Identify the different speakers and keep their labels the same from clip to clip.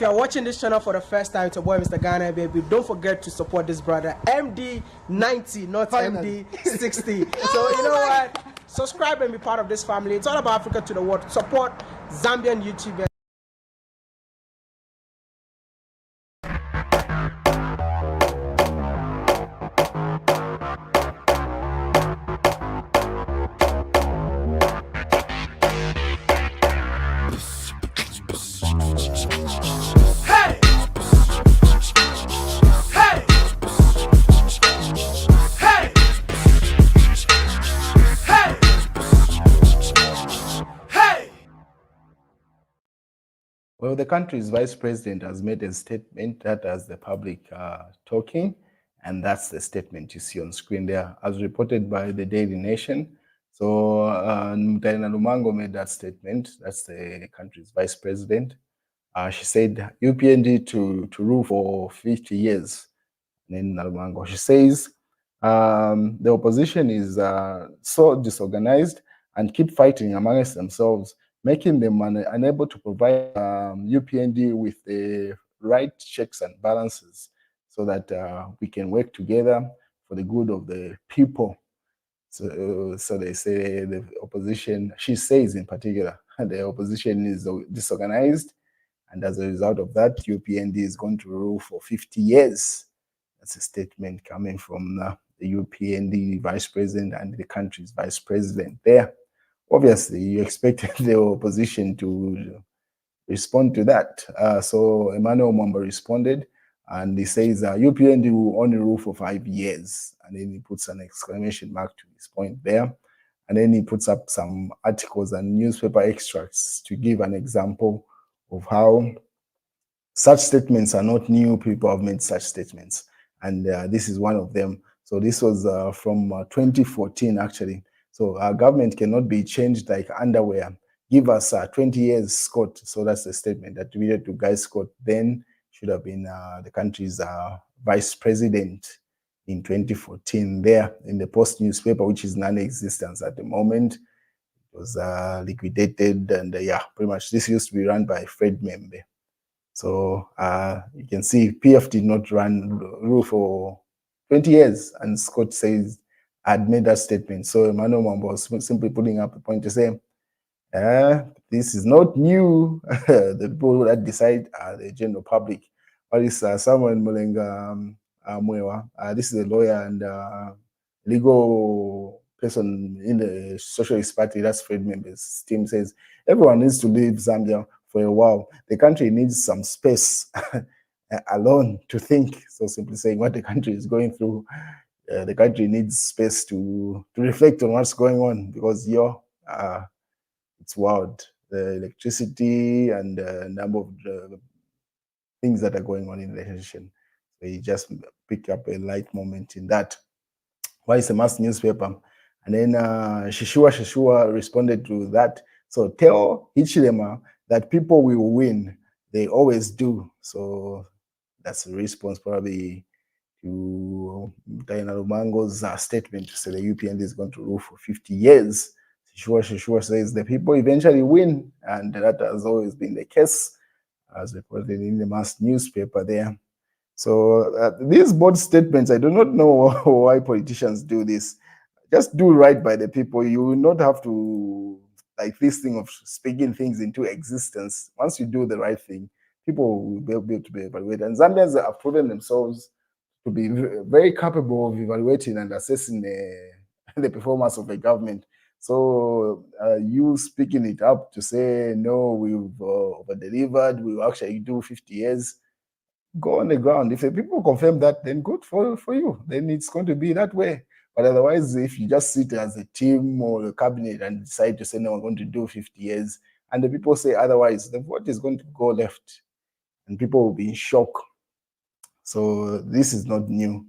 Speaker 1: if you're watching this channel for the first time, it's your boy Mr. Ghana, baby. Don't forget to support this brother, MD90, not MD60. So you know what? Subscribe and be part of this family. It's all about Africa to the world. Support Zambian YouTubers.
Speaker 2: Well, the country's vice president has made a statement that has the public talking, and that's the statement you see on screen there, as reported by the Daily Nation. So Mutale Nalumango made that statement. That's the country's vice president. She said UPND to rule for 50 years. And then Nalumango, she says the opposition is so disorganized and keep fighting amongst themselves, making them unable to provide UPND with the right checks and balances so that we can work together for the good of the people. So they say the opposition, she says in particular, the opposition is disorganized, and as a result of that, UPND is going to rule for 50 years. That's a statement coming from the UPND vice president and the country's vice president there. Obviously, you expected the opposition to respond to that. So Emmanuel Mwamba responded, and he says UPND will only rule for 5 years. And then he puts an exclamation mark to his point there. And then he puts up some articles and newspaper extracts to give an example of how such statements are not new. People have made such statements. And this is one of them. So this was from 2014, actually. So our government cannot be changed like underwear. Give us 20 years, Scott. So that's the statement attributed to Guy Scott. Then should have been the country's vice president in 2014 there in the Post newspaper, which is non-existent at the moment. It was liquidated, and yeah, pretty much this used to be run by Fred Membe. So you can see PF did not rule for 20 years, and Scott says I'd made that statement. So Emmanuel Mwamba was simply putting up a point to say, this is not new. The people that decide are the general public. But it's Samuel Mulenga Mwewa. This is a lawyer and legal person in the Socialist Party. That's Fred Membe's team says everyone needs to leave Zambia for a while. The country needs some space alone to think. So simply saying what the country is going through, the country needs space to reflect on what's going on, because it's wild. The electricity and the number of things that are going on in the nation. So you just pick up a light moment in that. Why is a mass newspaper? And then Shishua responded to that. So tell Hichilema that people will win. They always do. So that's a response probably to Mutale Nalumango's statement to say the UPND is going to rule for 50 years. Shishua says the people eventually win, and that has always been the case, as reported in the mass newspaper there. So these bold statements, I do not know why politicians do this. Just do right by the people. You will not have to, like this thing of speaking things into existence. Once you do the right thing, people will be able to be evaluated. And Zambians have proven themselves to be very capable of evaluating and assessing the performance of a government. So you speaking it up to say, no, we've over-delivered, we will actually do 50 years, go on the ground. If the people confirm that, then good for you. Then it's going to be that way. But otherwise, if you just sit as a team or a cabinet and decide to say, no, we're going to do 50 years, and the people say otherwise, the vote is going to go left, and people will be in shock. So this is not new,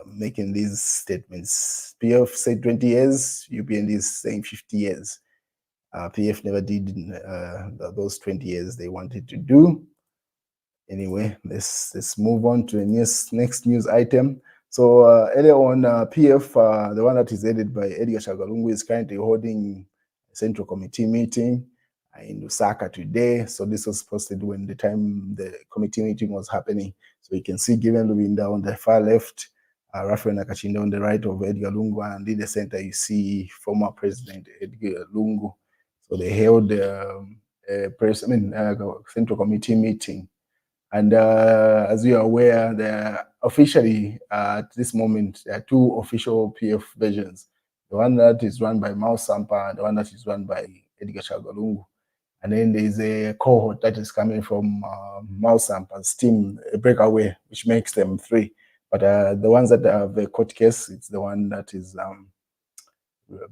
Speaker 2: making these statements. PF said 20 years, UPND is saying 50 years. PF never did those 20 years they wanted to do. Anyway, let's move on to the next news item. So earlier on, PF, the one that is headed by Edgar Shagalungu, is currently holding a central committee meeting, in Lusaka today. So this was posted when the time the committee meeting was happening. So you can see Given Lubinda on the far left, Raphael Nakachinda on the right of Edgar Lungu, and in the center you see former President Edgar Lungu. So they held Central Committee meeting. And as you are aware, there officially at this moment there are two official PF versions. The one that is run by Mao Sampa and the one that is run by Edgar Lungu. And then there's a cohort that is coming from Mao Sampa's team, a breakaway, which makes them three. But the ones that have the court case, it's the one that is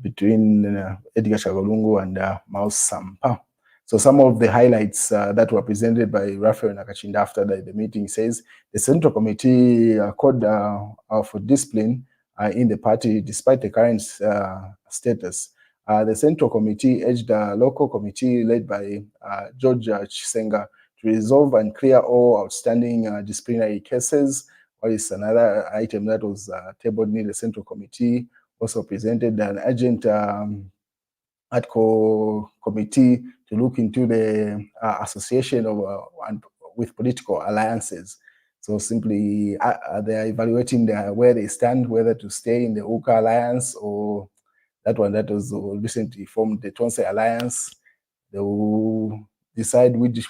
Speaker 2: between Edgar Lungu and Mao Sampa. So some of the highlights that were presented by Raphael Nakachinda after the meeting says the Central Committee called for discipline in the party despite the current status. The Central Committee urged the local committee led by George Chisenga to resolve and clear all outstanding disciplinary cases. What is another item that was tabled near the Central Committee also presented an urgent ad hoc committee to look into the association of with political alliances. So simply they are evaluating where they stand, whether to stay in the UCA alliance or that one that was recently formed, the Tonse Alliance. They will decide which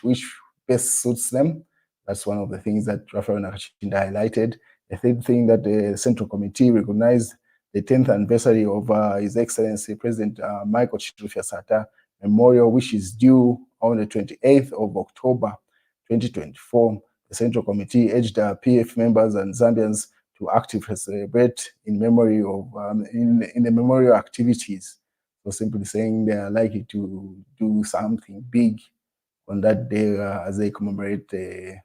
Speaker 2: best suits them. That's one of the things that Raphael Nakachinda highlighted. The third thing that the Central Committee recognized the 10th anniversary of His Excellency President Michael Chilufya Sata Memorial, which is due on the 28th of October 2024. The Central Committee urged PF members and Zambians to actively celebrate in memory of in the memorial activities. So simply saying they are likely to do something big on that day as they commemorate the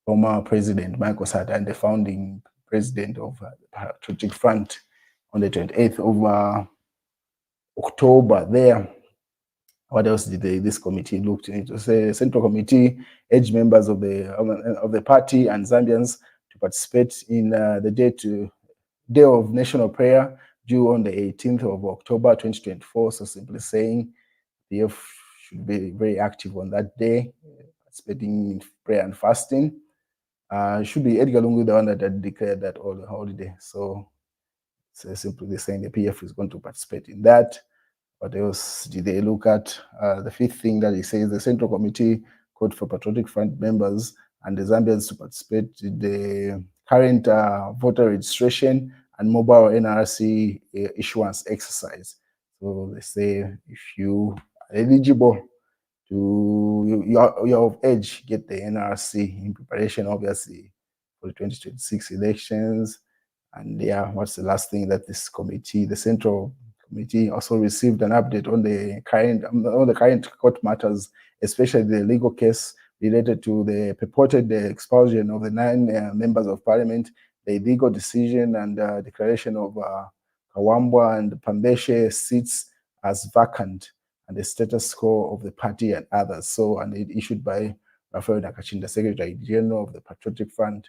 Speaker 2: former President Michael Sata and the founding president of the Patriotic Front on the 28th of October there. What else did this committee look into? So the Central Committee urged members of the party and Zambians to participate in the Day of National Prayer due on the 18th of October 2024. So simply saying PF should be very active on that day, participating in prayer and fasting. Should be Edgar Lungu the one that had declared that holiday. So simply saying the PF is going to participate in that. What else did they look at? The fifth thing that he says, the Central Committee called for Patriotic Front members and the Zambians to participate in the current voter registration and mobile NRC issuance exercise. So they say if you are eligible you're of age, get the NRC in preparation, obviously, for the 2026 elections. And yeah, what's the last thing that this committee, the Central Committee, also received an update on the current court matters, especially the legal case related to the purported expulsion of the 9 members of parliament, the legal decision and declaration of Kawambwa and Pambeshe seats as vacant, and the status quo of the party and others. So, and it issued by Raphael Nakachinda, Secretary General of the Patriotic Front.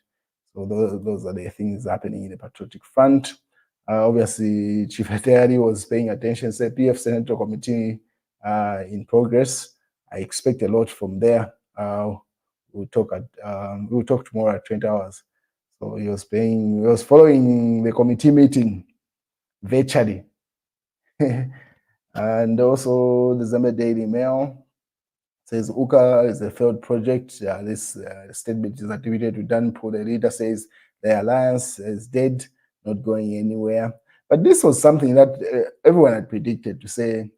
Speaker 2: So those are the things happening in the Patriotic Front. Obviously, Chief Eteri was paying attention, said PF Central Committee in progress. I expect a lot from there. We'll talk tomorrow at 20 hours. So he was following the committee meeting virtually. And also the Zambia Daily Mail says UCA is a failed project. This statement is attributed to Dan Poole. The leader says the alliance is dead, not going anywhere. But this was something that everyone had predicted, to say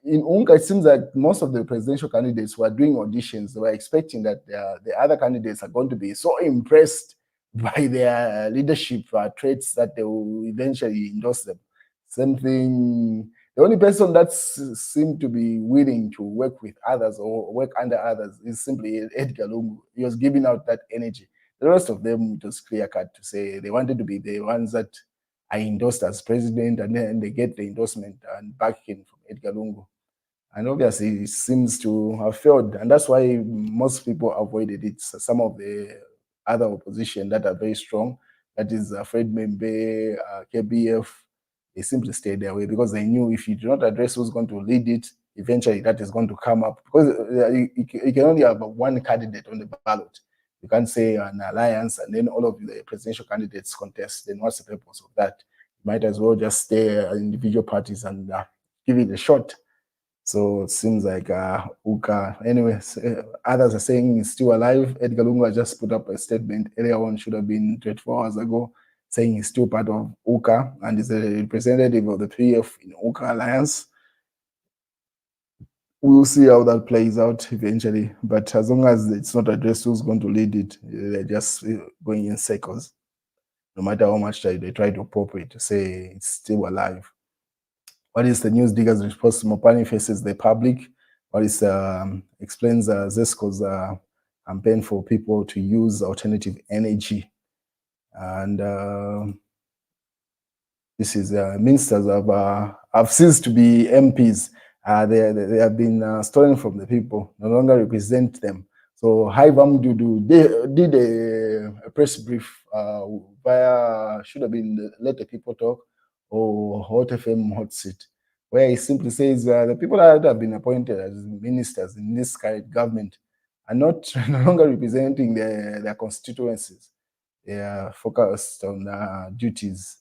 Speaker 2: in UNCA, it seems like most of the presidential candidates were doing auditions. They were expecting that the other candidates are going to be so impressed by their leadership traits that they will eventually endorse them. Same thing. The only person that seemed to be willing to work with others or work under others is simply Edgar Lungu. He was giving out that energy. The rest of them, it was clear cut to say they wanted to be the ones that are endorsed as president, and then they get the endorsement and backing from Edgar Lungu. And obviously, it seems to have failed, and that's why most people avoided it. Some of the other opposition that are very strong, that is Fred Membe, KBF, they simply stayed their way because they knew if you do not address who's going to lead it, eventually that is going to come up, because you can only have one candidate on the ballot. You can't say an alliance and then all of the presidential candidates contest. Then what's the purpose of that? You might as well just stay individual parties and give it a shot. So it seems like Uka, anyways, others are saying he's still alive. Edgar Lungu just put up a statement earlier on, should have been 24 hours ago, saying he's still part of Uka and is a representative of the PF in Uka Alliance. We'll see how that plays out eventually. But as long as it's not addressed who's going to lead it, they're just going in circles. No matter how much they try to pop it to say it's still alive. What is the news digger's response to Mopani faces the public? What is explains Zesco's campaign for people to use alternative energy? And this is ministers have ceased to be MPs. They have been stolen from the people, no longer represent them. So Haivam Dudu, they did a press brief via, should have been Let the People Talk or Hot FM Hot Seat, where he simply says the people that have been appointed as ministers in this current government are not no longer representing their constituencies. They are focused on duties,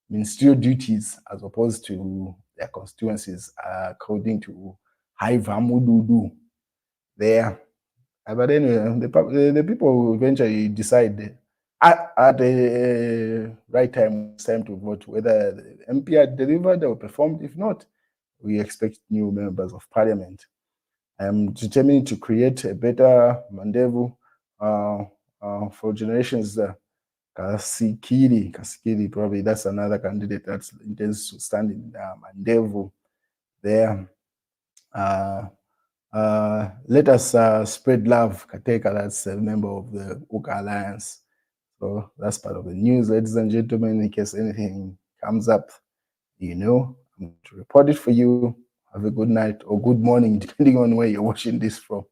Speaker 2: ministerial duties, as opposed to their constituencies, according to Haivamududu there. But anyway, the people will eventually decide at the right time, it's time to vote, whether the MP had delivered or performed. If not, we expect new members of parliament. I am determined to create a better Mandevu for generations. Kasikiri, probably that's another candidate that intends to stand in Mandevu there. Let us spread love. Kateka, that's a member of the Uka Alliance. So that's part of the news, ladies and gentlemen. In case anything comes up, I'm going to report it for you. Have a good night or good morning, depending on where you're watching this from.